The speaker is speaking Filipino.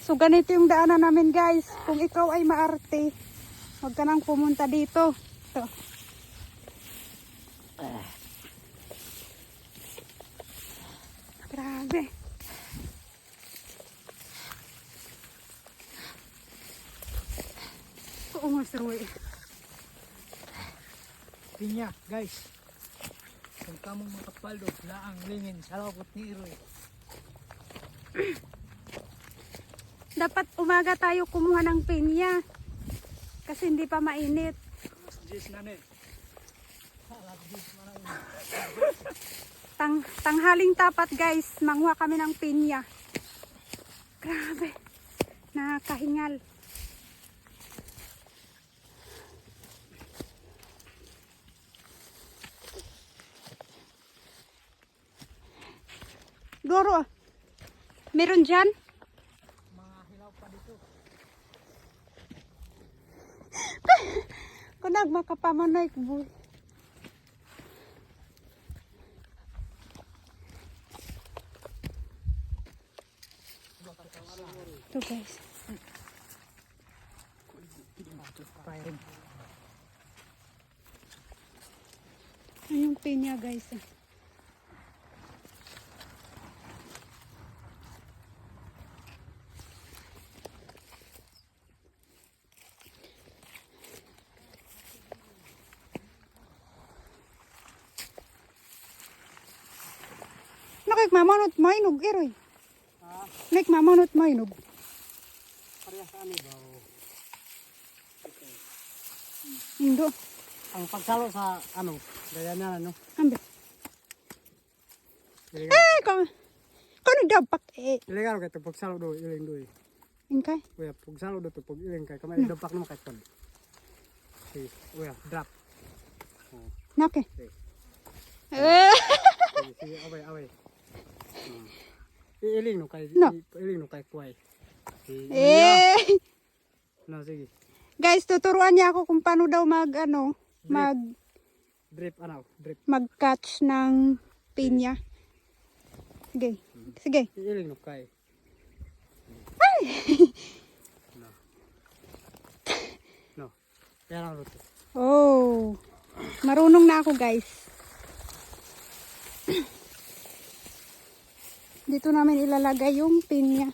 So ganito yung daanan namin guys. Kung ikaw ay maarte, huwag ka nang pumunta dito. Ito. Grabe. Oo nga sir, wey. Pinya, guys. Kung kamong makapaldo na ang lingin sa labot ni Iroy. Dapat umaga tayo kumuha ng pinya. Kasi hindi pa mainit. Mas 10 na ni. Tanghaling tapat guys, manguha kami ng pinya. Grabe. Nakakahingal. Doro, meron dyan? Mga hilaw pa dito. Kunag makapamanay ko boy. Ito guys. Ayun yung pinya guys. Mamanot mainog eroy. Mamanot mainog. Parehas sa ano ba? Indo. Ang pagsalo sa ano, gaya na ano. Ambe. Eh, kung nagdapak eh. Ilegal kay to pagsalo do iling do. Ingkay? Uya, pagsalo do to pag iling kay kamay dapak naman kay kon. Si, uya, drop. Nake. Okay. Eh. Sige, away. Iiling no kay No. iiling no kay kuway. Eh. No, sige. Guys, tuturuan niya ako kung paano daw mag Drip drip. mag-catch ng pinya. Sige. Sige. Iiling no kay. Ay. No. No. Kaya lang ito. Oh. Marunong na ako, guys. Dito namin ilalagay yung pinya.